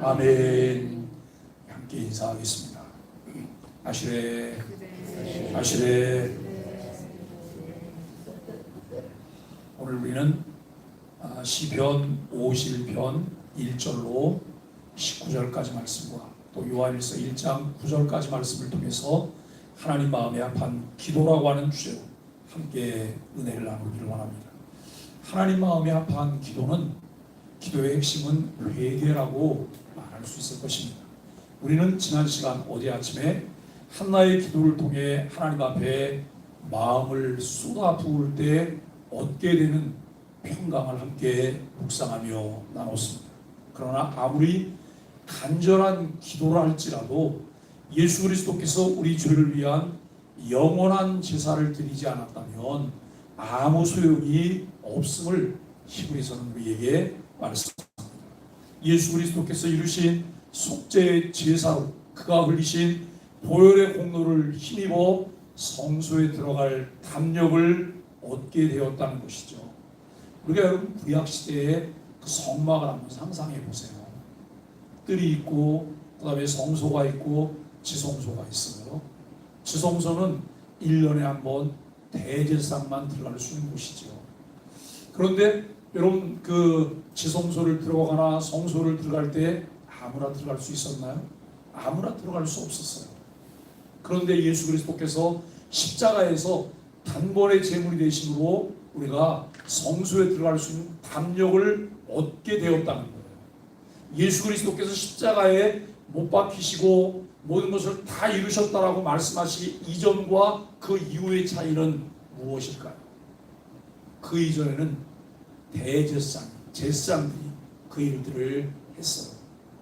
아멘. 함께 인사하겠습니다. 아시레 아시레. 오늘 우리는 시편 51편 1절로 19절까지 말씀과 또 요한일서 1장 9절까지 말씀을 통해서 하나님 마음에 합한 기도라고 하는 주제로 함께 은혜를 나누기를 원합니다. 하나님 마음에 합한 기도는, 기도의 핵심은 회개라고 말할 수 있을 것입니다. 우리는 지난 시간 어제 아침에 한나의 기도를 통해 하나님 앞에 마음을 쏟아 부을 때 얻게 되는 평강을 함께 묵상하며 나눴습니다. 그러나 아무리 간절한 기도라 할지라도 예수 그리스도께서 우리 죄를 위한 영원한 제사를 드리지 않았다면 아무 소용이 없음을 히브리서는 우리에게 말씀합니다. 예수 그리스도께서 이루신 속죄의 제사로 그가 흘리신 보혈의 공로를 힘입어 성소에 들어갈 담력을 얻게 되었다는 것이죠. 우리가 여러분 구약시대의 그 성막을 한번 상상해 보세요. 뜰이 있고 그 다음에 성소가 있고 지성소가 있어요. 지성소는 1년에 한 번 대제사장만 들어갈 수 있는 곳이죠. 그런데 여러분 그 지성소를 들어가거나 성소를 들어갈 때 아무나 들어갈 수 있었나요? 아무나 들어갈 수 없었어요. 그런데 예수 그리스도께서 십자가에서 단번에 제물이 되심으로 우리가 성소에 들어갈 수 있는 담력을 얻게 되었다는 거예요. 예수 그리스도께서 십자가에 못 박히시고 모든 것을 다 이루셨다라고 말씀하시기 이전과 그 이후의 차이는 무엇일까요? 그 이전에는 제사장들이 그 일들을 했어요.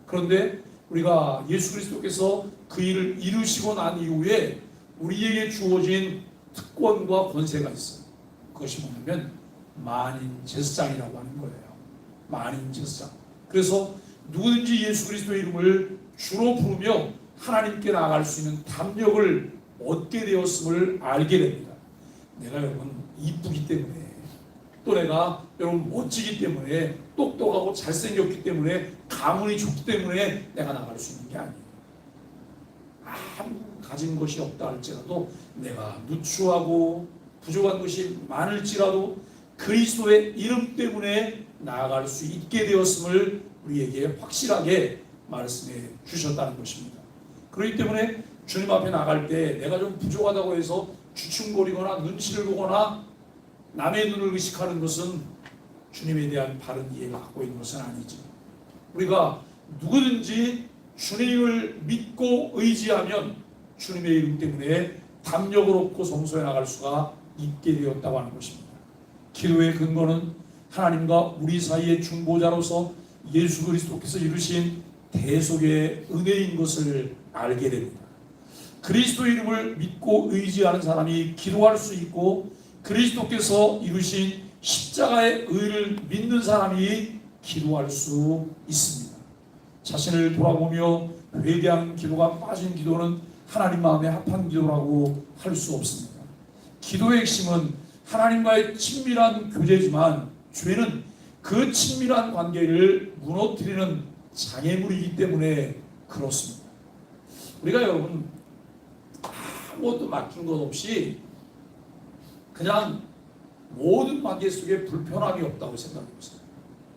그런데 우리가 예수 그리스도께서 그 일을 이루시고 난 이후에 우리에게 주어진 특권과 권세가 있어요. 그것이 뭐냐면 만인 제사장이라고 하는 거예요. 만인 제사장. 그래서 누구든지 예수 그리스도의 이름을 주로 부르며 하나님께 나아갈 수 있는 담력을 얻게 되었음을 알게 됩니다. 내가 여러분 이쁘기 때문에, 또 내가 여러분 멋지기 때문에, 똑똑하고 잘생겼기 때문에, 가문이 좋기 때문에 내가 나갈 수 있는 게 아니에요. 아무 가진 것이 없다 할지라도, 내가 누추하고 부족한 것이 많을지라도 그리스도의 이름 때문에 나아갈 수 있게 되었음을 우리에게 확실하게 말씀해 주셨다는 것입니다. 그렇기 때문에 주님 앞에 나갈 때 내가 좀 부족하다고 해서 주춤거리거나 눈치를 보거나 남의 눈을 의식하는 것은 주님에 대한 바른 이해가 갖고 있는 것은 아니죠. 우리가 누구든지 주님을 믿고 의지하면 주님의 이름 때문에 담력을 얻고 성소에 나갈 수가 있게 되었다고 하는 것입니다. 기도의 근거는 하나님과 우리 사이의 중보자로서 예수 그리스도께서 이루신 대속의 은혜인 것을 알게 됩니다. 그리스도 이름을 믿고 의지하는 사람이 기도할 수 있고, 그리스도께서 이루신 십자가의 의를 믿는 사람이 기도할 수 있습니다. 자신을 돌아보며 회개하는 기도가 빠진 기도는 하나님 마음에 합한 기도라고 할 수 없습니다. 기도의 핵심은 하나님과의 친밀한 교제지만 죄는 그 친밀한 관계를 무너뜨리는 장애물이기 때문에 그렇습니다. 우리가 여러분 아무것도 맡긴 것 없이 그냥 모든 관계 속에 불편함이 없다고 생각해 보세요.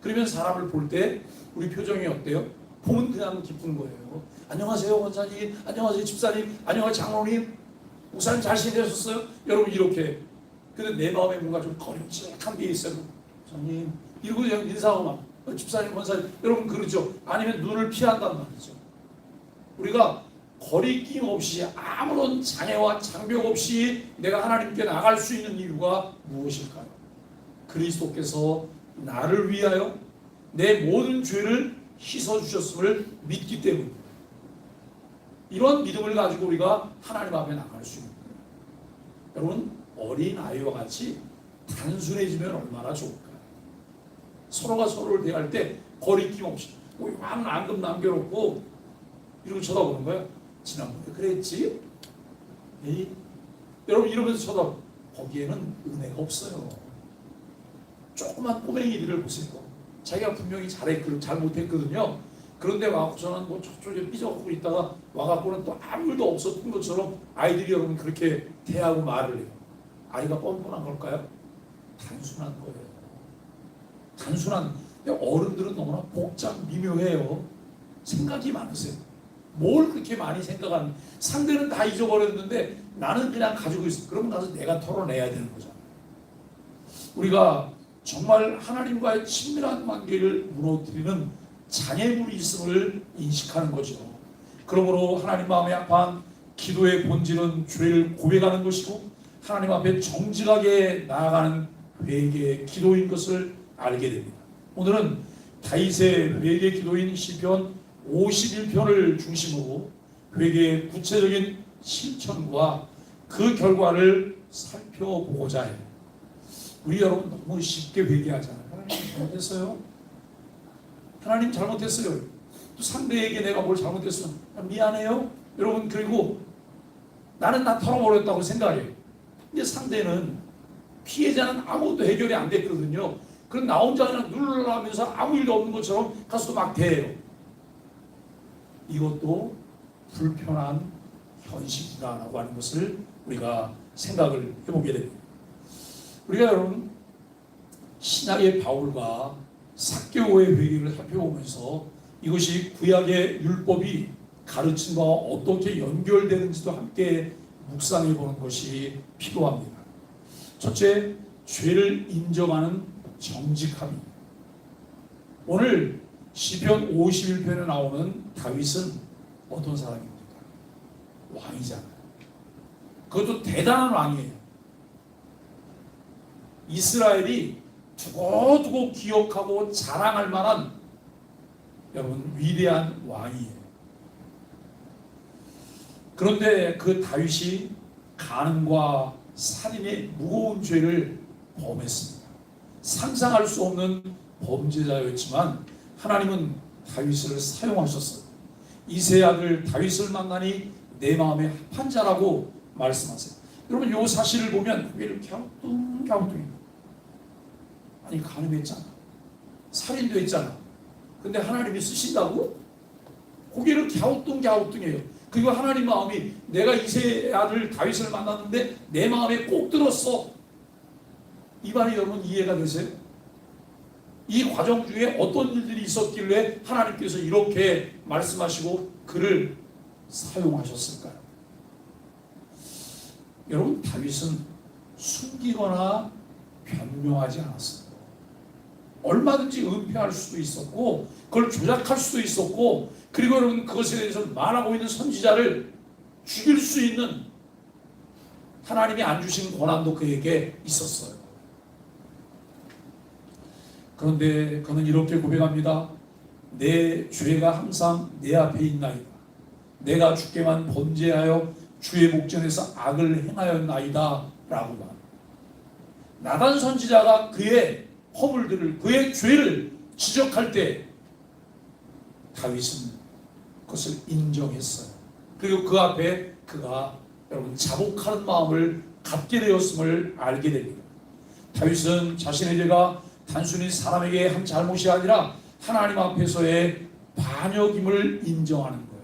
그러면 사람을 볼 때 우리 표정이 어때요? 보면 그냥 기쁜 거예요. 안녕하세요 원사님, 안녕하세요 집사님, 안녕하세요 장로님, 목사님 잘 지내셨어요? 여러분 이렇게. 근데 내 마음에 뭔가 좀 거림직한 게 있어요. 목사님 이러고 그냥 인사하고 막 집사님 원사님 여러분 그러죠. 아니면 눈을 피한단 말이죠. 우리가 거리낌 없이 아무런 장애와 장벽 없이 내가 하나님께 나갈 수 있는 이유가 무엇일까요? 그리스도께서 나를 위하여 내 모든 죄를 씻어주셨음을 믿기 때문입니다. 이런 믿음을 가지고 우리가 하나님 앞에 나갈 수 있는 거예요. 여러분 어린아이와 같이 단순해지면 얼마나 좋을까요? 서로가 서로를 대할 때 거리낌 없이 막 앙금 남겨놓고 이러고 쳐다보는 거예요. 지난번에 그랬지? 에이? 여러분 이러면서 쳐다보. 거기에는 은혜가 없어요. 조그만 꼬맹이들을 보세요. 자기가 분명히 잘 못했거든요. 그런데 와갖고서는 뭐 저쪽에 삐져갖고 있다가 와갖고는 또 아무 일도 없었던 것처럼 아이들이 여러분 그렇게 대하고 말을 해요. 아이가 뻔뻔한 걸까요? 단순한 거예요. 단순한. 어른들은 너무나 복잡 미묘해요. 생각이 많으세요. 뭘 그렇게 많이 생각하는, 상대는 다 잊어버렸는데 나는 그냥 가지고 있어. 그러면 가서 내가 털어내야 되는 거잖아요. 우리가 정말 하나님과의 친밀한 관계를 무너뜨리는 장애물이 있음을 인식하는 거죠. 그러므로 하나님 마음에 합한 기도의 본질은 죄를 고백하는 것이고 하나님 앞에 정직하게 나아가는 회개의 기도인 것을 알게 됩니다. 오늘은 다윗의 회개 기도인 시편 51편을 중심으로 회개의 구체적인 실천과 그 결과를 살펴보고자 해요. 우리 여러분 너무 쉽게 회개하잖아요. 하나님 잘못했어요. 하나님 잘못했어요. 또 상대에게 내가 뭘 잘못했어. 미안해요. 여러분 그리고 나는 다 털어버렸다고 생각해요. 근데 상대는 피해자는 아무것도 해결이 안 됐거든요. 그럼 나 혼자 그냥 누르면서 아무 일도 없는 것처럼 가서 막 대해요. 이것도 불편한 현실이다라고 하는 것을 우리가 생각을 해보게 됩니다. 우리가 여러분 신약의 바울과 삭개오의 회개를 살펴보면서 이것이 구약의 율법이 가르친 바와 어떻게 연결되는지도 함께 묵상해 보는 것이 필요합니다. 첫째, 죄를 인정하는 정직함입니다. 오늘 시편 51편에 나오는 다윗은 어떤 사람입니까? 왕이잖아요. 그것도 대단한 왕이에요. 이스라엘이 두고두고 기억하고 자랑할 만한 여러분 위대한 왕이에요. 그런데 그 다윗이 간음과 살인의 무거운 죄를 범했습니다. 상상할 수 없는 범죄자였지만 하나님은 다윗을 사용하셨어요. 이새의 아들 다윗을 만나니 내 마음에 합한 자라고 말씀하세요. 여러분 이 사실을 보면 왜 이렇게 갸우뚱 아니 간음했잖아. 살인도 했잖아. 근데 하나님이 쓰신다고? 고개를 갸우뚱해요. 그리고 하나님 마음이 내가 이새의 아들 다윗을 만났는데 내 마음에 꼭 들었어. 이 말이 여러분 이해가 되세요? 이 과정 중에 어떤 일들이 있었길래 하나님께서 이렇게 말씀하시고 그를 사용하셨을까요? 여러분 다윗은 숨기거나 변명하지 않았어요. 얼마든지 은폐할 수도 있었고 그걸 조작할 수도 있었고 그리고 여러분 그것에 대해서 말하고 있는 선지자를 죽일 수 있는 하나님이 안 주신 권한도 그에게 있었어요. 그런데 그는 이렇게 고백합니다. 내 죄가 항상 내 앞에 있나이다. 내가 주께만 범죄하여 주의 목전에서 악을 행하였나이다 라고 말합니다. 나단 선지자가 그의 허물들을 그의 죄를 지적할 때 다윗은 그것을 인정했어요. 그리고 그 앞에 그가 여러분 자복하는 마음을 갖게 되었음을 알게 됩니다. 다윗은 자신의 죄가 단순히 사람에게 한 잘못이 아니라 하나님 앞에서의 반역임을 인정하는 거예요.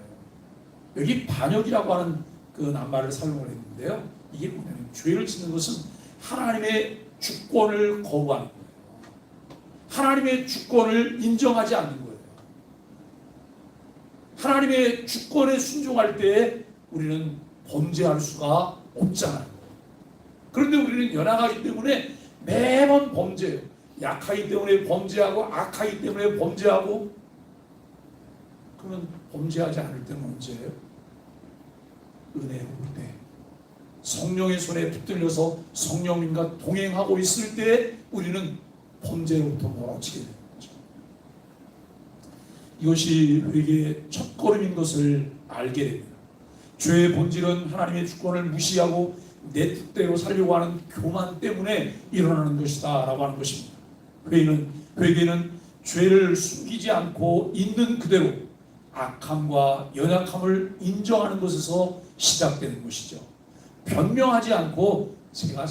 여기 반역이라고 하는 그 낱말을 사용을 했는데요. 이게 뭐냐면 죄를 짓는 것은 하나님의 주권을 거부하는 거예요. 하나님의 주권을 인정하지 않는 거예요. 하나님의 주권에 순종할 때 우리는 범죄할 수가 없잖아요. 그런데 우리는 연약하기 때문에 매번 범죄해요. 약하기 때문에 범죄하고 악하기 때문에 범죄하고. 그러면 범죄하지 않을 때는 언제예요? 은혜로울 때, 성령의 손에 붙들려서 성령님과 동행하고 있을 때 우리는 범죄로부터 멀어지게 되는 거죠. 이것이 회개의 첫걸음인 것을 알게 됩니다. 죄의 본질은 하나님의 주권을 무시하고 내 뜻대로 살려고 하는 교만 때문에 일어나는 것이다 라고 하는 것입니다. 회개는 죄를 숨기지 않고 있는 그대로 악함과 연약함을 인정하는 것에서 시작되는 것이죠. 변명하지 않고 제가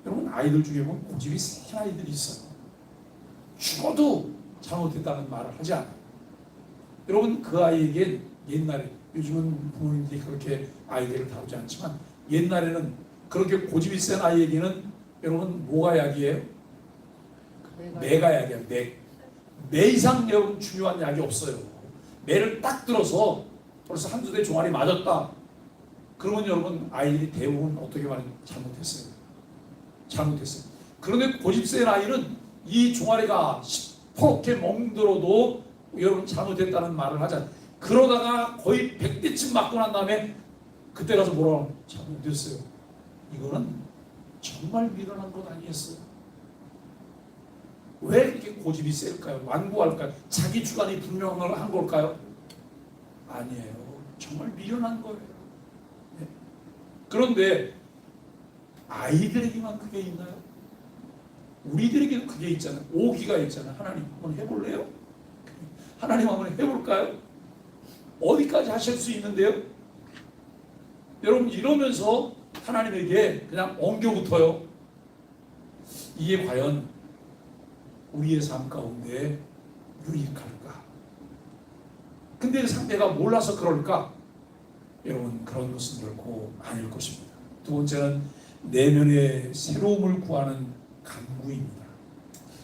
여러분 아이들 중에 보면 고집이 센 아이들이 있어요. 죽어도 잘못했다는 말을 하지 않아요. 여러분 그 아이에겐 옛날에, 요즘은 부모님들이 그렇게 아이들을 다루지 않지만 옛날에는 그렇게 고집이 센 아이에게는 여러분 뭐가 약이에요? 매가 약이에요. 매 이상 여러분 중요한 약이 없어요. 매를 딱 들어서 벌써 한두 대 종아리 맞았다. 그러면 여러분 아이들이 대부분 어떻게 말하면 잘못했어요. 그런데 고집 센 아이는 이 종아리가 시퍼렇게 멍들어도 여러분 잘못했다는 말을 하잖아요. 그러다가 거의 100대쯤 맞고 난 다음에 그때 가서 뭐라고 하면 잘못했어요. 이거는 정말 미련한 것 아니었어요. 왜 이렇게 고집이 셀까요? 완고할까요? 자기 주관이 분명한 걸까요? 아니에요. 정말 미련한 거예요. 네. 그런데 아이들에게만 그게 있나요? 우리들에게는 그게 있잖아요. 오기가 있잖아요. 하나님 한번 해볼래요? 하나님 한번 해볼까요? 어디까지 하실 수 있는데요? 여러분 이러면서 하나님에게 그냥 엉겨붙어요. 이게 과연 우리의 삶 가운데 유익할까? 근데 상대가 몰라서 그럴까? 여러분 그런 것은 결코 아닐 것입니다. 두 번째는 내면의 새로움을 구하는 간구입니다.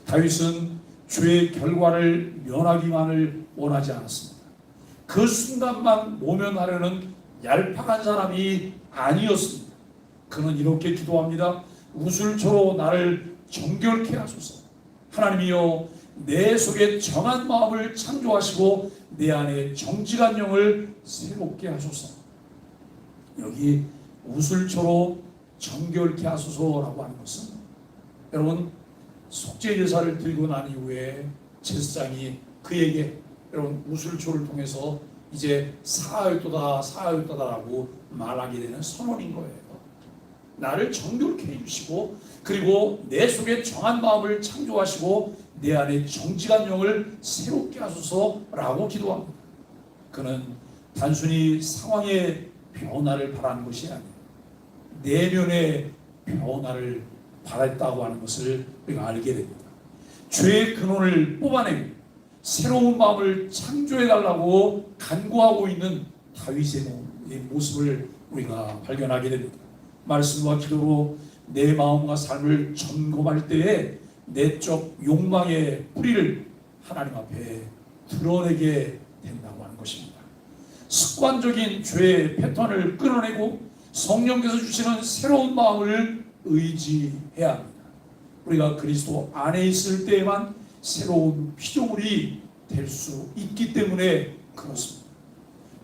다윗은 죄의 결과를 면하기만을 원하지 않았습니다. 그 순간만 모면하려는 얄팍한 사람이 아니었습니다. 그는 이렇게 기도합니다. 우슬초로 나를 정결케 하소서. 하나님이여 내 속에 정한 마음을 창조하시고 내 안에 정직한 영을 새롭게 하소서. 여기 우슬초로 정결케 하소서라고 하는 것은 여러분 속죄 제사를 드리고 난 이후에 제사장이 그에게 여러분 우슬초를 통해서 이제 사하였도다라고 말하게 되는 선언인 거예요. 나를 정결케 해주시고 그리고 내 속에 정한 마음을 창조하시고 내 안에 정직한 영을 새롭게 하소서라고 기도합니다. 그는 단순히 상황의 변화를 바라는 것이 아니에요. 내면의 변화를 바랐다고 하는 것을 우리가 알게 됩니다. 죄의 근원을 뽑아내고 새로운 마음을 창조해달라고 간구하고 있는 다윗의 모습을 우리가 발견하게 됩니다. 말씀과 기도로 내 마음과 삶을 점검할 때에 내적 욕망의 뿌리를 하나님 앞에 드러내게 된다고 하는 것입니다. 습관적인 죄의 패턴을 끊어내고 성령께서 주시는 새로운 마음을 의지해야 합니다. 우리가 그리스도 안에 있을 때에만 새로운 피조물이 될 수 있기 때문에 그렇습니다.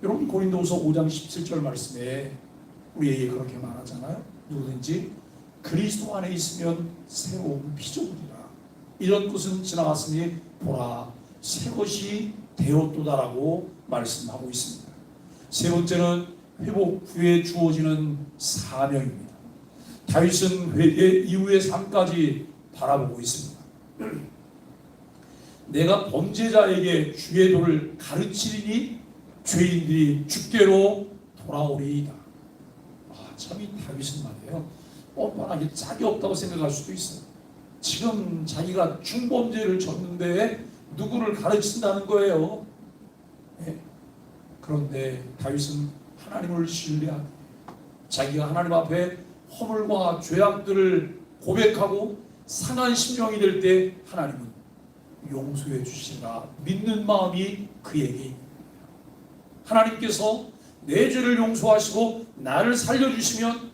여러분 고린도후서 5장 17절 말씀에 우리에게 그렇게 말하잖아요. 누구든지 그리스도 안에 있으면 새로운 피조물이라. 이런 것은 지나갔으니 보라 새 것이 되었도다라고 말씀하고 있습니다. 세 번째는 회복 후에 주어지는 사명입니다. 다윗은 회개 이후의 삶까지 바라보고 있습니다. 내가 범죄자에게 주의 도를 가르치리니 죄인들이 주께로 돌아오리이다. 참 이 다윗은 말이에요. 뻔뻔하게 짝이 없다고 생각할 수도 있어요. 지금 자기가 중범죄를 졌는데 누구를 가르친다는 거예요. 네. 그런데 다윗은 하나님을 신뢰하고 자기가 하나님 앞에 허물과 죄악들을 고백하고 상한 심령이 될 때 하나님은 용서해 주시라 믿는 마음이 그에게 있습니다. 하나님께서 내 죄를 용서하시고 나를 살려주시면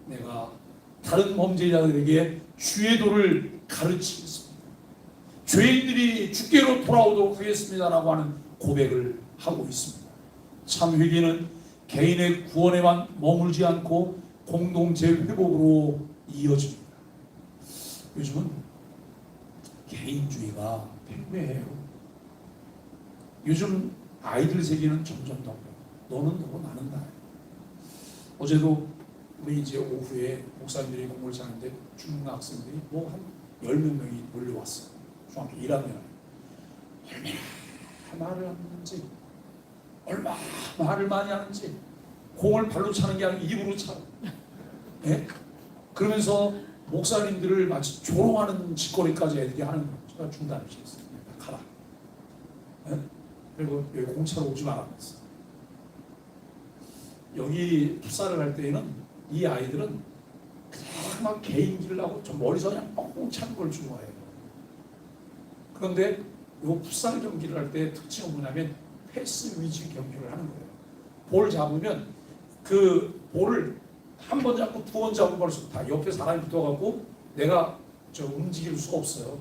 내가 다른 범죄자들에게 주의 도를 가르치겠습니다. 죄인들이 주께로 돌아오도록 하겠습니다라고 하는 고백을 하고 있습니다. 참 회개는 개인의 구원에만 머물지 않고 공동체 회복으로 이어집니다. 요즘은 개인주의가 팽배해요. 요즘 아이들 세계는 점점 더 너는 너고 나는 나야. 어제도 우리 이제 오후에 목사님들이 공부를 하는데 중학생들이 뭐 한 10몇 명이 몰려왔어요. 중학교 1학년. 얼마나 말을 하는지, 얼마나 말을 많이 하는지, 공을 발로 차는 게 아니라 입으로 차. 예? 그러면서 목사님들을 마치 조롱하는 짓거리까지 애들이 하는 거예요. 제가 중단시켰어요. 가라. 네? 그리고 여기 공차로 오지 말아봤어. 여기 풋살을 할 때에는 이 아이들은 그냥 막 개인기를 하고 좀 머리서 그냥 뻥뻥 차는 걸 좋아해요. 그런데 이 풋살 경기를 할 때 특징은 뭐냐면 패스 위주 경기를 하는 거예요. 볼 잡으면 그 볼을 한 번 잡고 두 번 잡은 벌써 다 옆에 사람이 붙어갖고 내가 움직일 수가 없어요.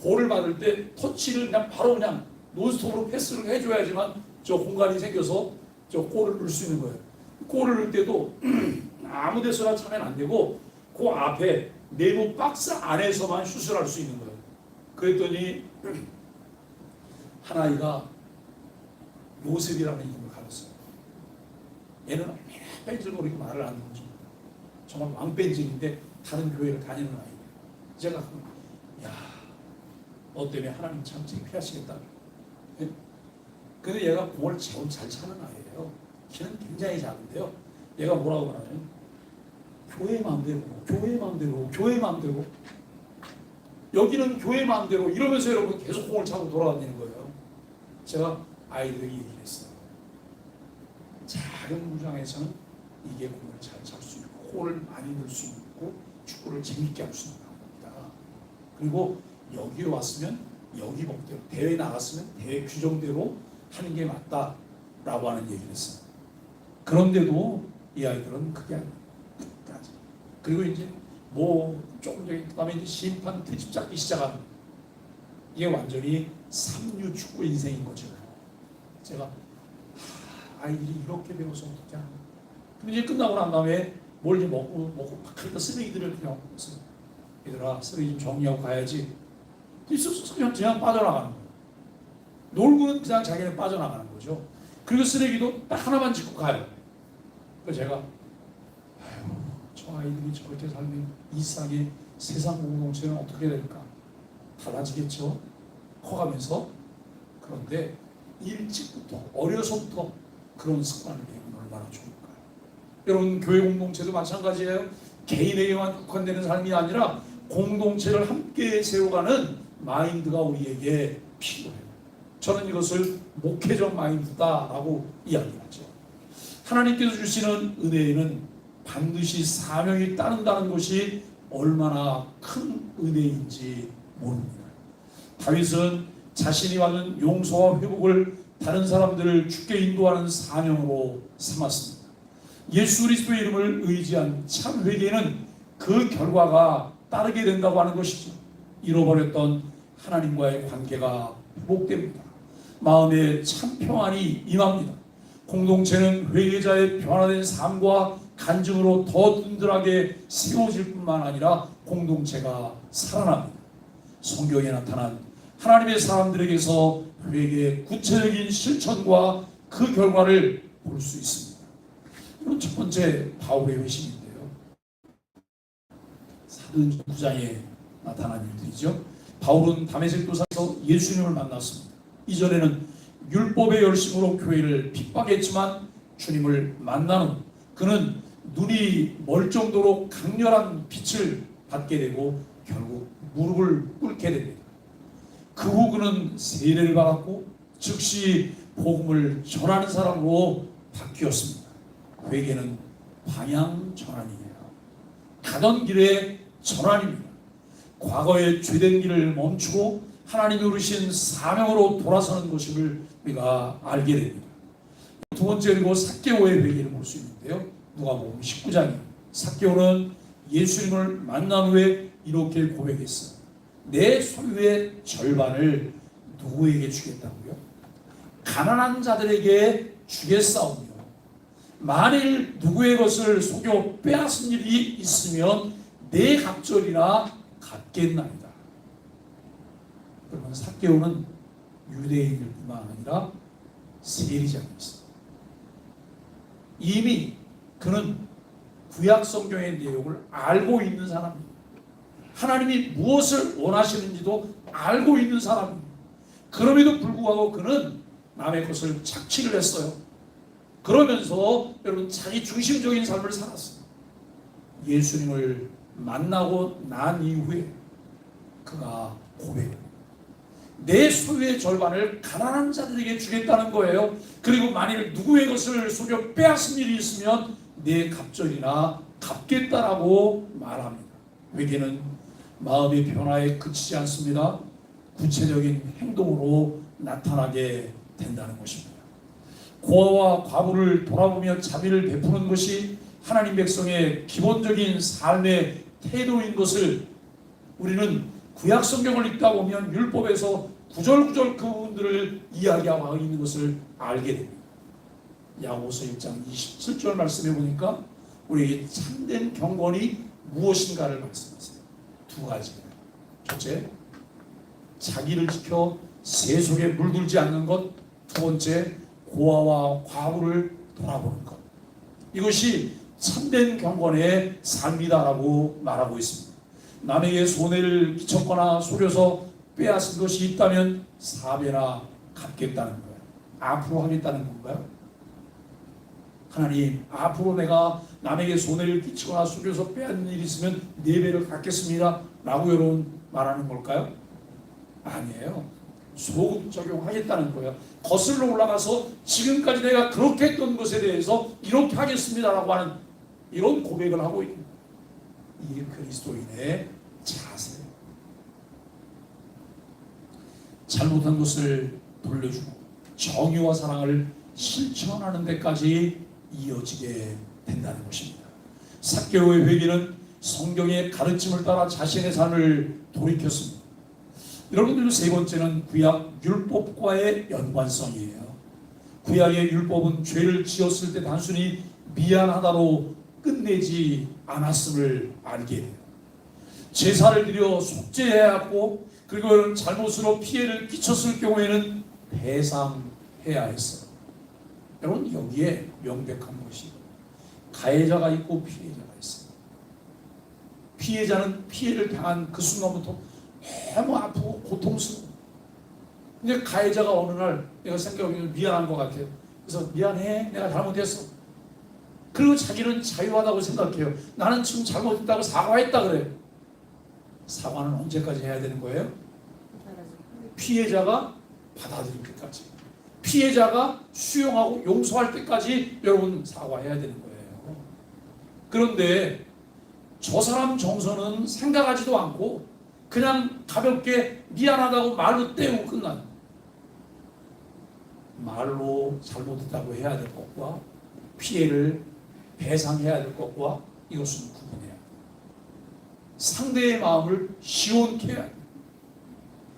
볼을 받을 때 터치를 그냥 바로 그냥 논스톱으로 패스를 해줘야지만 저 공간이 생겨서 저 골을 넣을 수 있는 거예요. 골을 넣을 때도 아무 데서나 차면 안 되고 그 앞에 네모 박스 안에서만 슛을 할 수 있는 거예요. 그랬더니 한 아이가 요셉이라는 이름을 가졌어요. 얘는 뺀질거리고 말을 안 듣는 중 정말 왕뺀질인데 다른 교회를 다니는 아이예요. 제가 야, 너 때문에 하나님 참 창피하시겠다. 근데 얘가 공을 잘 차는 아이예요. 키는 굉장히 작은데요. 얘가 뭐라고 하냐면 교회 마음대로, 교회 마음대로, 교회 마음대로. 여기는 교회 마음대로 이러면서 여러분 계속 공을 차고 돌아다니는 거예요. 제가 아이들에게 얘기를 했어요. 작은 구장에서는 이게 공을 잘 찰 수 있고 골을 많이 넣을 수 있고 축구를 재밌게 할 수 있는 방법이다. 그리고 여기 왔으면 여기 법대로 대회 나갔으면 대회 규정대로 하는 게 맞다라고 하는 얘기를 했어요. 그런데도 이 아이들은 그게 아니에요. 끝까지. 그리고 이제 뭐 조금 전에 그다음에 이제 심판 트집 잡기 시작합니다. 이게 완전히 삼류 축구 인생인 거죠. 제가 아이들이 이렇게 배워서 어떻게 하나. 근데 이제 끝나고 난 다음에 뭘 이제 먹고 그러니까 쓰레기들을 그냥 먹었어요. 얘들아 쓰레기 좀 정리하고 가야지. 그냥 빠져나가는 거예요. 놀고는 그냥 자기는 빠져나가는 거죠. 그리고 쓰레기도 딱 하나만 짚고 가요. 그래서 제가 아유, 저 아이들이 저렇게 살면 이 세상에 세상 공동체는 어떻게 될까? 달라지겠죠. 커가면서. 그런데 일찍부터 어려서부터 그런 습관을 배우면 얼마나 좋을까요? 여러분 교회 공동체도 마찬가지예요. 개인에게만 국한되는 삶이 아니라 공동체를 함께 세워가는 마인드가 우리에게 필요해요. 저는 이것을 목회적 마인드다라고 이야기하죠. 하나님께서 주시는 은혜에는 반드시 사명이 따른다는 것이 얼마나 큰 은혜인지 모릅니다. 다윗은 자신이 받은 용서와 회복을 다른 사람들을 주께 인도하는 사명으로 삼았습니다. 예수 그리스도의 이름을 의지한 참 회개는 그 결과가 따르게 된다고 하는 것이죠. 잃어버렸던 하나님과의 관계가 회복됩니다. 마음에 참 평안이 임합니다. 공동체는 회개자의 변화된 삶과 간증으로 더 든든하게 세워질 뿐만 아니라 공동체가 살아납니다. 성경에 나타난 하나님의 사람들에게서 회개의 구체적인 실천과 그 결과를 볼 수 있습니다. 이건 첫 번째 바울의 회심인데요. 사도행전 9장에 나타난 일들이죠. 바울은 다메섹 도상에서 예수님을 만났습니다. 이전에는 율법의 열심으로 교회를 핍박했지만 주님을 만난 후 그는 눈이 멀 정도로 강렬한 빛을 받게 되고 결국 무릎을 꿇게 됩니다. 그 후 그는 세례를 받았고 즉시 복음을 전하는 사람으로 바뀌었습니다. 회개는 방향 전환이에요. 가던 길의 전환입니다. 과거의 죄된 길을 멈추고 하나님이 부르신 사명으로 돌아서는 것임을 우리가 알게 됩니다. 두 번째로 삭개오의 회개를 볼 수 있는데요. 누가복음 19장이에요. 삭개오는 예수님을 만난 후에 이렇게 고백했어요. 내 소유의 절반을 누구에게 주겠다고요? 가난한 자들에게 주겠사오며 만일 누구의 것을 속여 빼앗은 일이 있으면 내 갑절이나 갚겠나이다. 그러면 삭개오는 유대인일 뿐만 아니라 세리장이었어요. 이미 그는 구약 성경의 내용을 알고 있는 사람입니다. 하나님이 무엇을 원하시는지도 알고 있는 사람입니다. 그럼에도 불구하고 그는 남의 것을 착취를 했어요. 그러면서 여러분 자기 중심적인 삶을 살았어요. 예수님을 만나고 난 이후에 그가 고백합니다. 내 소유의 절반을 가난한 자들에게 주겠다는 거예요. 그리고 만일 누구의 것을 속여 빼앗은 일이 있으면 내 갑절이나 갚겠다라고 말합니다. 회개는 마음의 변화에 그치지 않습니다. 구체적인 행동으로 나타나게 된다는 것입니다. 고아와 과부를 돌아보며 자비를 베푸는 것이 하나님 백성의 기본적인 삶의 태도인 것을 우리는 구약 성경을 읽다 보면 율법에서 구절구절 그 부분들을 이야기하고 있는 것을 알게 됩니다. 야고보서 1장 27절 말씀해 보니까 우리에게 참된 경건이 무엇인가를 말씀하세요. 두 가지예요. 첫째, 자기를 지켜 세속에 물들지 않는 것. 두 번째, 고아와 과부를 돌아보는 것. 이것이 참된 경건의 삶이다라고 말하고 있습니다. 남에게 손해를 끼쳤거나 속여서 빼앗은 것이 있다면 4배나 갚겠다는 거예요. 앞으로 하겠다는 건가요? 하나님, 앞으로 내가 남에게 손해를 끼치거나 속여서 빼앗는 일이 있으면 4배를 갚겠습니다 라고 여러분 말하는 걸까요? 아니에요. 소금 적용하겠다는 거예요. 거슬러 올라가서 지금까지 내가 그렇게 했던 것에 대해서 이렇게 하겠습니다라고 하는 이런 고백을 하고 있는 거예요. 이게 그리스도인의 자세예요. 잘못한 것을 돌려주고 정의와 사랑을 실천하는 데까지 이어지게 된다는 것입니다. 삭개오의 회개는 성경의 가르침을 따라 자신의 삶을 돌이켰습니다. 여러분들 세 번째는 구약 율법과의 연관성이에요. 구약의 율법은 죄를 지었을 때 단순히 미안하다로 끝내지 않았음을 알게 돼요. 제사를 드려 속죄해야 하고 그리고 잘못으로 피해를 끼쳤을 경우에는 배상해야 했어요. 여러분 여기에 명백한 것이 가해자가 있고 피해자가 있어요. 피해자는 피해를 당한 그 순간부터 너무 아프고 고통스러워. 근데 가해자가 어느 날 내가 생각하기에는 미안한 것 같아요. 그래서 미안해, 내가 잘못했어. 그리고 자기는 자유하다고 생각해요. 나는 지금 잘못했다고 사과했다 그래요. 사과는 언제까지 해야 되는 거예요? 피해자가 받아들일 때까지. 피해자가 수용하고 용서할 때까지 여러분 사과해야 되는 거예요. 그런데 저 사람 정서는 생각하지도 않고 그냥 가볍게 미안하다고 말로 떼고 끝난, 말로 잘못했다고 해야 될 것과 피해를 배상해야 될 것과 이것은 구분해야 합니다. 상대의 마음을 시원케 해야 합니다.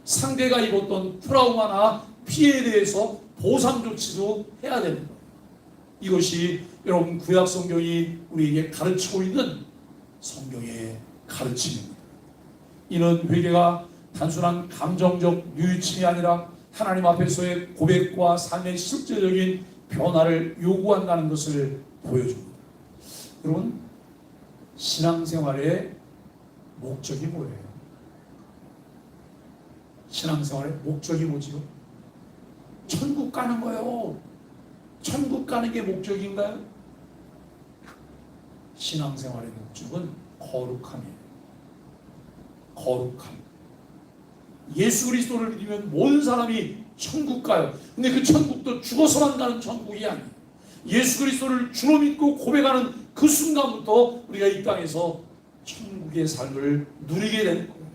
상대가 입었던 트라우마나 피해에 대해서 보상 조치도 해야 되는 거예요. 이것이 여러분 구약 성경이 우리에게 가르치고 있는 성경의 가르침입니다. 이는 회개가 단순한 감정적 뉘우침이 아니라 하나님 앞에서의 고백과 삶의 실제적인 변화를 요구한다는 것을 보여줍니다. 여러분, 신앙생활의 목적이 뭐예요? 신앙생활의 목적이 뭐지요? 천국 가는 거예요. 천국 가는 게 목적인가요? 신앙생활의 목적은 거룩함이에요. 거룩함. 예수 그리스도를 믿으면 모든 사람이 천국 가요. 근데 그 천국도 죽어서만 가는 천국이 아니에요. 예수 그리스도를 주로 믿고 고백하는 그 순간부터 우리가 이 땅에서 천국의 삶을 누리게 되는 거예요.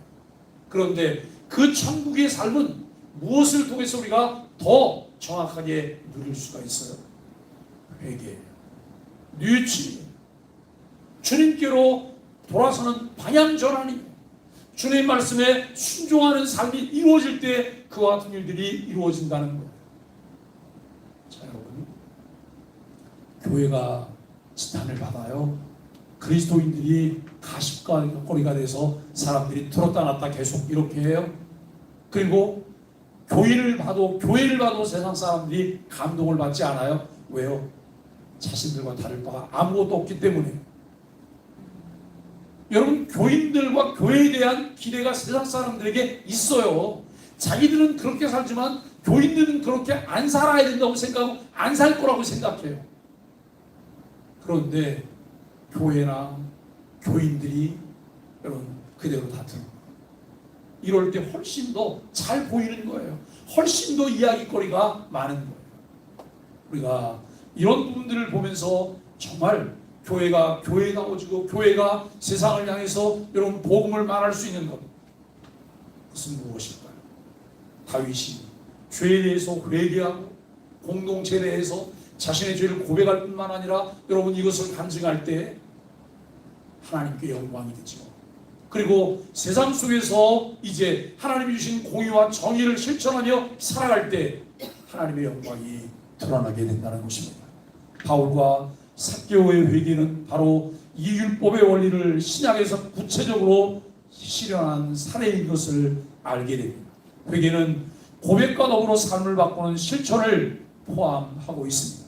그런데 그 천국의 삶은 무엇을 통해서 우리가 더 정확하게 누릴 수가 있어요? 회개예요. 뉘우침이에요. 주님께로 돌아서는 방향 전환이에요. 주님 말씀에 순종하는 삶이 이루어질 때 그와 같은 일들이 이루어진다는 거예요. 자, 여러분, 교회가 지탄을 받아요. 그리스도인들이 가십거리가 돼서 사람들이 들었다 놨다 계속 이렇게 해요. 그리고 교회를 봐도 세상 사람들이 감동을 받지 않아요. 왜요? 자신들과 다를 바가 아무것도 없기 때문에. 여러분, 교인들과 교회에 대한 기대가 세상 사람들에게 있어요. 자기들은 그렇게 살지만 교인들은 그렇게 안 살아야 된다고 생각하고 안 살 거라고 생각해요. 그런데 교회나 교인들이 여러분 그대로 다 들어. 이럴 때 훨씬 더 잘 보이는 거예요. 훨씬 더 이야기거리가 많은 거예요. 우리가 이런 부분들을 보면서 정말 교회가 교회다워지고 교회가 세상을 향해서 여러분 복음을 말할 수 있는 것, 그것은 무엇일까요? 다윗이 죄에 대해서 회개하고 공동체에 대해서 자신의 죄를 고백할 뿐만 아니라 여러분 이것을 간증할 때 하나님께 영광이 되죠. 그리고 세상 속에서 이제 하나님이 주신 공의와 정의를 실천하며 살아갈 때 하나님의 영광이 드러나게 된다는 것입니다. 바울과 삭개오의 회개는 바로 이 율법의 원리를 신약에서 구체적으로 실현한 사례인 것을 알게 됩니다. 회개는 고백과 더불어 삶을 바꾸는 실천을 포함하고 있습니다.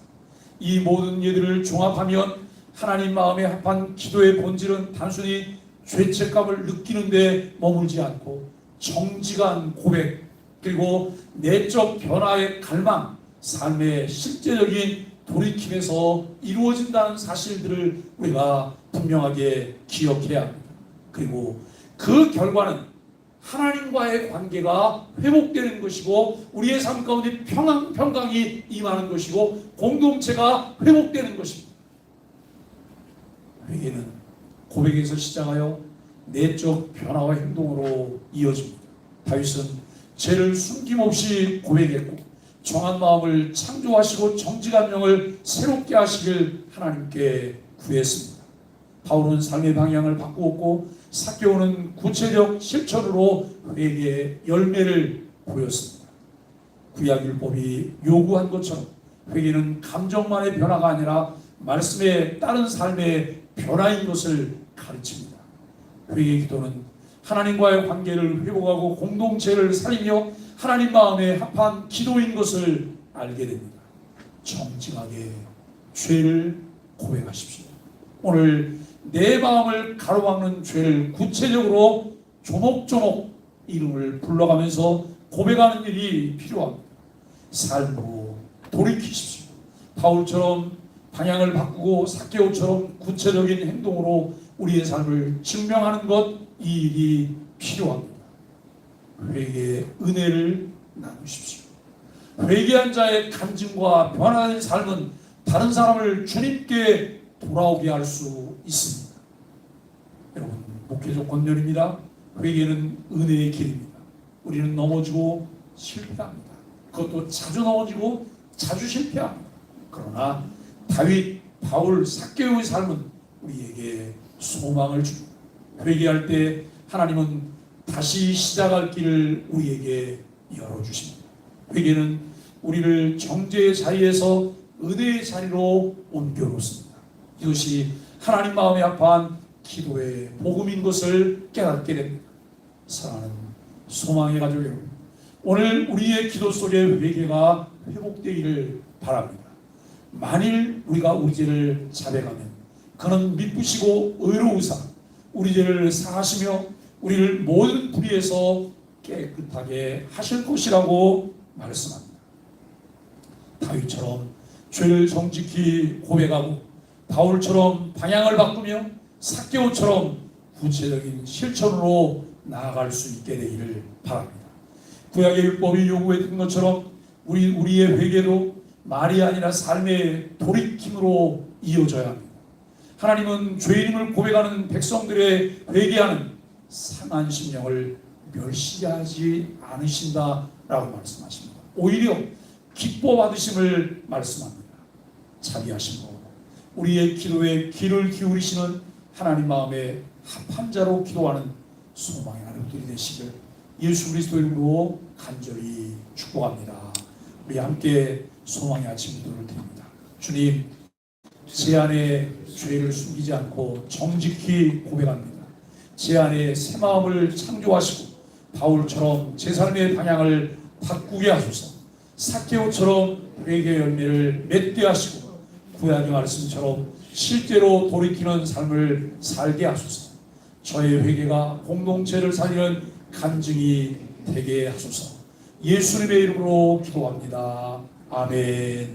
이 모든 예들을 종합하면 하나님 마음에 합한 기도의 본질은 단순히 죄책감을 느끼는 데 머물지 않고 정직한 고백, 그리고 내적 변화의 갈망, 삶의 실제적인 돌이킴에서 이루어진다는 사실들을 우리가 분명하게 기억해야 합니다. 그리고 그 결과는 하나님과의 관계가 회복되는 것이고 우리의 삶 가운데 평강이 임하는 것이고 공동체가 회복되는 것입니다. 회개는 고백에서 시작하여 내적 변화와 행동으로 이어집니다. 다윗은 죄를 숨김없이 고백했고 정한 마음을 창조하시고 정직한 영을 새롭게 하시길 하나님께 구했습니다. 바울은 삶의 방향을 바꾸었고 삭개오는 구체적 실천으로 회개의 열매를 보였습니다. 구약율법이 요구한 것처럼 회개는 감정만의 변화가 아니라 말씀에 따른 삶의 변화인 것을 가르칩니다. 회개 기도는 하나님과의 관계를 회복하고 공동체를 살리며 하나님 마음에 합한 기도인 것을 알게 됩니다. 정직하게 죄를 고백하십시오. 오늘 내 마음을 가로막는 죄를 구체적으로 조목조목 이름을 불러가면서 고백하는 일이 필요합니다. 삶으로 돌이키십시오. 바울처럼 방향을 바꾸고 삭개오처럼 구체적인 행동으로 우리의 삶을 증명하는 것, 이 일이 필요합니다. 회개의 은혜를 나누십시오. 회개한 자의 간증과 변화된 삶은 다른 사람을 주님께 돌아오게 할 수 있습니다. 여러분, 목회적 권면입니다. 회개는 은혜의 길입니다. 우리는 넘어지고 실패합니다. 그것도 자주 넘어지고 자주 실패합니다. 그러나 다윗, 바울, 삭개오의 삶은 우리에게 소망을 줍니다. 회개할 때 하나님은 다시 시작할 길을 우리에게 열어주십니다. 회개는 우리를 정죄의 자리에서 은혜의 자리로 옮겨놓습니다. 이것이 하나님 마음에 합한 기도의 복음인 것을 깨닫게 됩니다. 사랑하는 소망의 가족 여러분, 오늘 우리의 기도 속에 회개가 회복되기를 바랍니다. 만일 우리가 우리 죄를 자백하면 그는 미쁘시고 의로우사 우리 죄를 사하시며 우리를 모든 불의에서 깨끗하게 하실 것이라고 말씀합니다. 다윗처럼 죄를 정직히 고백하고 바울처럼 방향을 바꾸며 삭개오처럼 구체적인 실천으로 나아갈 수 있게 되기를 바랍니다. 구약의 율법이 요구했던 것처럼 우리의 회개도 말이 아니라 삶의 돌이킴으로 이어져야 합니다. 하나님은 죄인임을 고백하는 백성들의 회개하는 상한 심령을 멸시하지 않으신다라고 말씀하십니다. 오히려 기뻐 받으심을 말씀합니다. 자비하심으로 우리의 기도에 귀를 기울이시는 하나님 마음에 합한 자로 기도하는 소망의 하루들이 되시길 예수 그리스도 이름으로 간절히 축복합니다. 우리 함께 소망의 아침 기도를 드립니다. 주님, 제 안에 죄를 숨기지 않고 정직히 고백합니다. 제 안에 새 마음을 창조하시고 바울처럼 제 삶의 방향을 바꾸게 하소서. 삭개오처럼 회개의 열매를 맺게 하시고 구약의 말씀처럼 실제로 돌이키는 삶을 살게 하소서. 저의 회개가 공동체를 살리는 간증이 되게 하소서. 예수님의 이름으로 기도합니다. 아멘.